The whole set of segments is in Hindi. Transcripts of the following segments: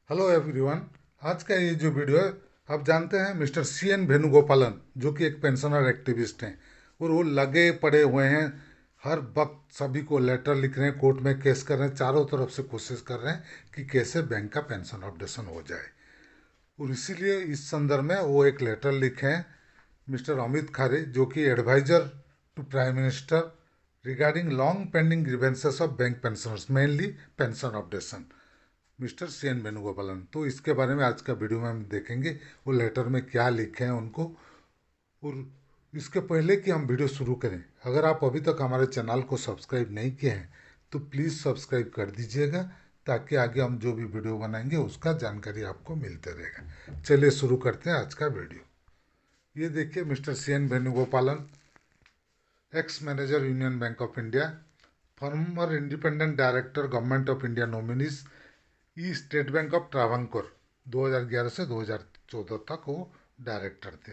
Hello everyone. आज का ये जो वीडियो है, आप जानते हैं मिस्टर सी एन वेणुगोपालन जो कि एक पेंशनर एक्टिविस्ट हैं और वो लगे पड़े हुए हैं। हर वक्त सभी को लेटर लिख रहे हैं, कोर्ट में केस कर रहे हैं, चारों तरफ से कोशिश कर रहे हैं कि कैसे बैंक का पेंशन अपडेशन हो जाए। और इसीलिए इस संदर्भ में वो एक लेटर लिखे हैं मिस्टर अमित खरे, जो कि advisor to prime minister regarding long pending grievances of bank pensioners, mainly pension updation, Mister C N Venugopalan. तो इसके बारे में आज का वीडियो में हम देखेंगे वो लेटर में क्या लिखे हैं उनको। और इसके पहले कि हम वीडियो शुरू करें, अगर आप अभी तक हमारे चैनल को सब्सक्राइब नहीं किए हैं तो प्लीज़ सब्सक्राइब कर दीजिएगा, ताकि आगे हम जो भी वीडियो बनाएंगे उसका जानकारी आपको मिलते रहेगा। चलिए शुरू करते हैं आज का वीडियो। ये देखिए mister C N Venugopalan, ex manager Union Bank of India, former independent director government of India nominees, ई स्टेट बैंक ऑफ ट्रावंकोर। 2011 से 2014 तक वो डायरेक्टर थे।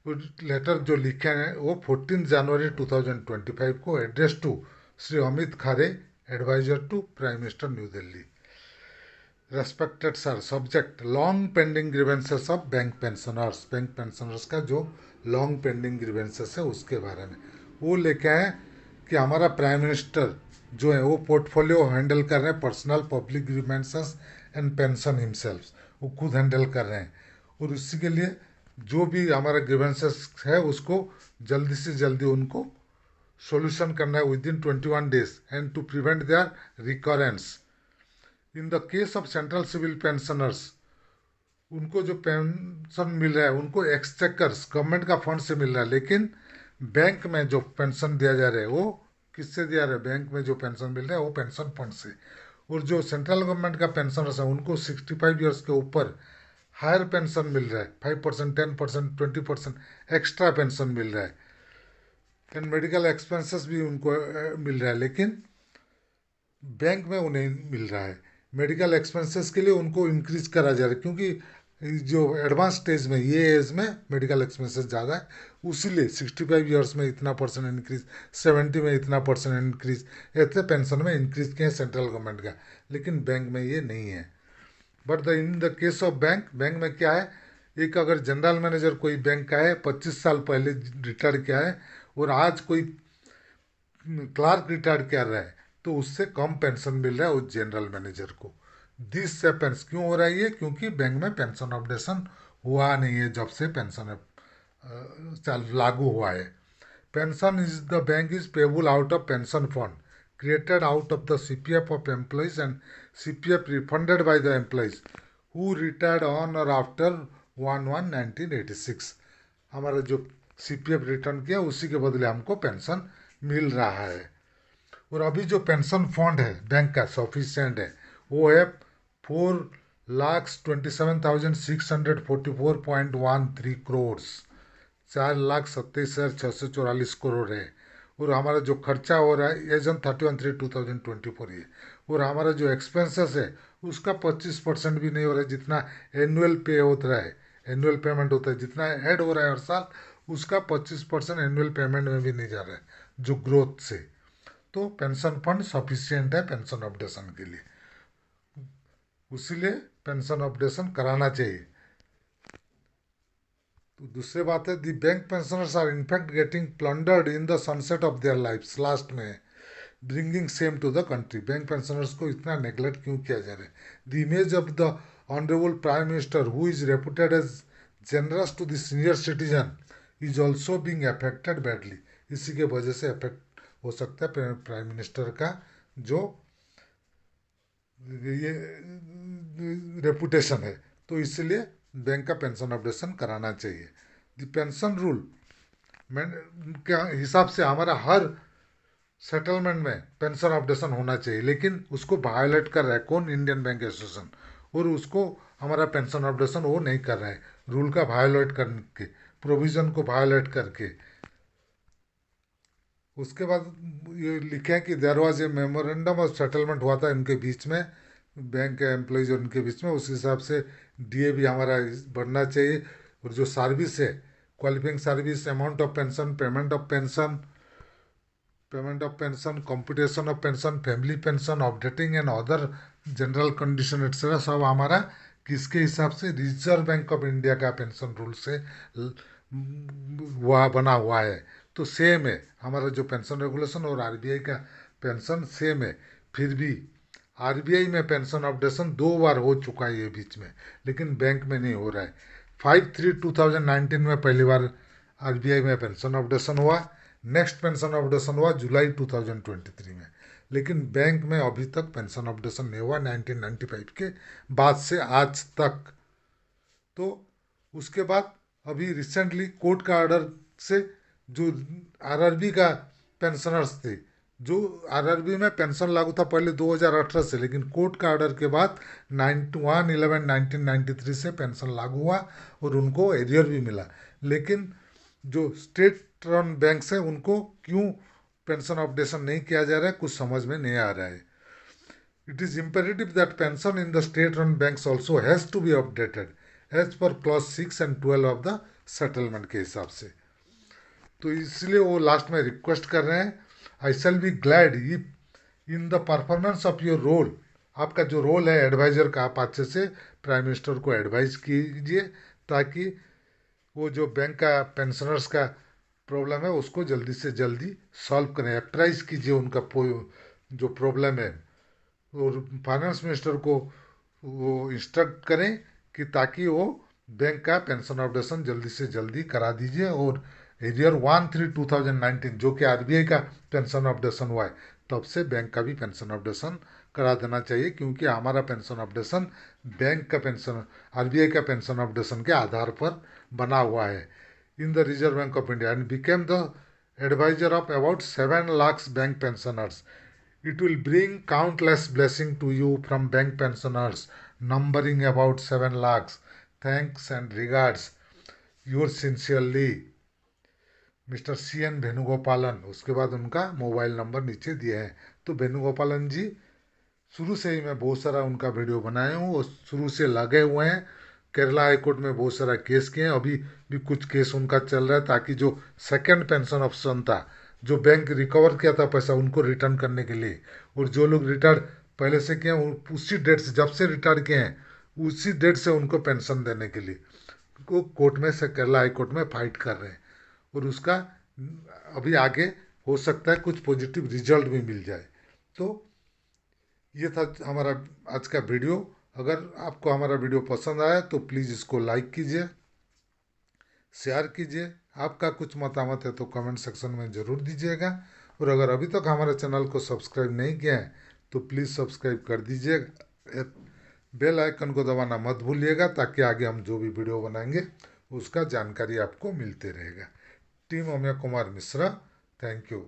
वो लेटर जो लिखे हैं वो 14 जनवरी 2025 को, address to Shri Amit Khare, advisor to prime minister New Delhi. Respected sir, subject long pending grievances of bank pensioners. Bank pensioners का जो लॉन्ग पेंडिंग ग्रीवेंसेस है उसके बारे में वो लेके आए कि हमारा प्राइम मिनिस्टर जो है वो पोर्टफोलियो हैंडल कर रहे हैं, personnel public grievances and pension himself, वो खुद हैंडल कर रहे हैं। और इसी के लिए जो भी हमारा ग्रीवेंसेस है उसको जल्दी से जल्दी उनको सॉल्यूशन करना है within 21 days, and to prevent their recurrence. In the case of central civil pensioners, उनको जो पेंशन मिल रहा है उनको एक्सचेकर्स गवर्नमेंट का फंड से मिल रहा है, लेकिन बैंक में जो पेंशन दिया जा रहा है वो किससे दिया रहा है? बैंक में जो पेंशन मिल रहा है वो पेंशन फंड से। और जो सेंट्रल गवर्नमेंट का पेंशनर्स है उनको 65 ईयर्स के ऊपर हायर पेंशन मिल रहा है, 5%, 10%, 20% एक्स्ट्रा पेंशन मिल रहा है। एंड मेडिकल एक्सपेंसेस भी उनको मिल रहा है, लेकिन बैंक में उन्हें मिल रहा है। मेडिकल एक्सपेंसेस के लिए उनको इंक्रीज करा जा रहा है, क्योंकि जो एडवांस स्टेज में, ये एज में मेडिकल एक्सपेंसेस ज़्यादा है, उसीलिए 65 ईयर्स में इतना परसेंट इंक्रीज, 70 में इतना परसेंट इंक्रीज, ऐसे पेंशन में इंक्रीज किए हैं सेंट्रल गवर्नमेंट का, लेकिन बैंक में ये नहीं है। But the in the case of bank, bank में क्या है, एक अगर जनरल मैनेजर कोई बैंक का है, 25 साल पहले रिटायर किया है, और आज कोई क्लार्क रिटायर कर रहा है, तो उससे कम पेंशन मिल रहा है उस जनरल मैनेजर को। दिस से पेंशन क्यों हो रहा है ये? क्योंकि बैंक में पेंशन अपडेशन हुआ नहीं है जब से पेंशन चल लागू हुआ है। Pension is the bank is payable out of pension fund created out of the CPF of employees and CPF refunded by the employees who retired on or after 1/1/1986। हमारा जो CPF रिटर्न किया उसी के बदले हमको पेंशन मिल रहा है। और अभी जो पेंशन फंड है बैंक का सफिशियंट है, वो है 4,27,644.13 करोड़, 4,27,644 है। और हमारा जो खर्चा हो रहा है एज ऑन 31/3/2024 ये। और हमारा जो एक्सपेंसेस है उसका 25% भी नहीं हो रहा है, जितना एनुअल पे होता है, एनुअल पेमेंट होता है, जितना ऐड हो रहा है हर साल उसका 25% एनुअल पेमेंट में भी नहीं जा रहा है जो ग्रोथ से। तो पेंशन फंड सफिशियंट है पेंशन अपडेशन के लिए, इसीलिए पेंशन अपडेशन कराना चाहिए। तो दूसरी बात है, the bank pensioners are in fact getting plundered in the sunset of their lifes last में, bringing shame to the country. Bank pensioners को इतना नेग्लेक्ट क्यों किया जा रहा है? The image of the honourable prime minister who is reputed as generous to the senior citizen is also being affected badly. इसी के वजह से अफेक्ट हो सकता है प्राइम मिनिस्टर का जो ये रेपुटेशन है। तो इसलिए बैंक का पेंशन अपडेशन कराना चाहिए। द पेंशन रूल के हिसाब से हमारा हर सेटलमेंट में पेंशन अपडेशन होना चाहिए, लेकिन उसको वायोलेट कर रहा है कौन? Indian bank association. और उसको हमारा पेंशन अपडेशन वो नहीं कर रहा है, रूल का वायोलेट करके, प्रोविज़न को वायोलेट करके। उसके बाद ये लिखे हैं कि there was a memorandum of settlement हुआ था इनके बीच में, बैंक के एम्प्लॉयज़ और उनके बीच में, उस हिसाब से डीए भी हमारा बढ़ना चाहिए। और जो सर्विस है, qualifying service, amount of pension, payment of pension, payment of pension, computation of pension, family pension, updating and other general condition etcetera सब हमारा किसके हिसाब से, रिजर्व बैंक ऑफ इंडिया का पेंशन रूल से वह बना हुआ है। तो सेम है हमारा जो पेंशन रेगुलेशन और आरबीआई का पेंशन सेम है। फिर भी आरबीआई में पेंशन अपडेशन 2 बार हो चुका है ये बीच में, लेकिन बैंक में नहीं हो रहा है। 5/3/2019 में पहली बार आरबीआई में पेंशन अपडेशन हुआ। नेक्स्ट पेंशन अपडेशन हुआ जुलाई 2023 में। लेकिन बैंक में अभी तक पेंशन अपडेशन नहीं हुआ 1995 के बाद से आज तक। तो उसके बाद अभी रिसेंटली कोर्ट का ऑर्डर से जो आरआरबी का पेंशनर्स थे, जो आरआरबी में पेंशन लागू था पहले 2018 से, लेकिन कोर्ट का ऑर्डर के बाद 1/11/1993 से पेंशन लागू हुआ और उनको एरियर भी मिला। लेकिन जो स्टेट रन बैंक्स है उनको क्यों पेंशन अपडेशन नहीं किया जा रहा है, कुछ समझ में नहीं आ रहा है। It is imperative that pension in the state-run banks also has to be updated as per clause 6 and 12 of the settlement के हिसाब से। तो इसलिए वो लास्ट में रिक्वेस्ट कर रहे हैं, I shall be glad if in the performance of your role, आपका जो रोल है एडवाइजर का, आप अच्छे से प्राइम मिनिस्टर को एडवाइस कीजिए ताकि वो जो बैंक का पेंशनर्स का प्रॉब्लम है उसको जल्दी से जल्दी सॉल्व करें, एक्टराइज कीजिए उनका जो प्रॉब्लम है, और फाइनेंस मिनिस्टर को वो इंस्ट्रक्ट करें कि ताकि वो बैंक का पेंशन अपडेशन जल्दी से जल्दी करा दीजिए। और ईयर 1/3/2019 जो कि आरबीआई का पेंशन अपडेशन हुआ है तब से बैंक का भी पेंशन अपडेशन करा देना चाहिए, क्योंकि हमारा पेंशन अपडेशन बैंक का पेंशन, आरबीआई का पेंशन अपडेशन के आधार पर बना हुआ है in the Reserve Bank of India and became the advisor of about 7 lakhs bank pensioners. It will bring countless blessing to you from bank pensioners numbering about 7 lakhs. Thanks and regards. Yours sincerely, mister CN Venugopalan. उसके बाद उनका मोबाइल नंबर नीचे दिए हैं। तो वेणुगोपालन जी, शुरू से ही मैं बहुत सारा उनका वीडियो बनाया हूँ और शुरू से लगे हुए हैं। केरला हाई कोर्ट में बहुत सारा केस किए हैं, अभी भी कुछ केस उनका चल रहा है ताकि जो सेकंड पेंशन ऑप्शन था, जो बैंक रिकवर किया था पैसा, उनको रिटर्न करने के लिए, और जो लोग रिटायर्ड पहले से किए हैं उसी डेट से, जब से रिटायर्ड किए हैं उसी डेट से उनको पेंशन देने के लिए को कोर्ट में से केरला हाई कोर्ट में फाइट कर रहे हैं। और उसका अभी आगे हो सकता है कुछ पॉजिटिव रिजल्ट भी मिल जाए। तो ये था हमारा आज का वीडियो। अगर आपको हमारा वीडियो पसंद आया तो प्लीज़ इसको लाइक कीजिए, शेयर कीजिए। आपका कुछ मतामत है तो कमेंट सेक्शन में ज़रूर दीजिएगा। और अगर अभी तक हमारे चैनल को सब्सक्राइब नहीं किया है तो प्लीज़ सब्सक्राइब कर दीजिएगा, बेल आइकन को दबाना मत भूलिएगा ताकि आगे हम जो भी वीडियो बनाएंगे उसका जानकारी आपको मिलते रहेगा। Team Amay Kumar Mishra, thank you.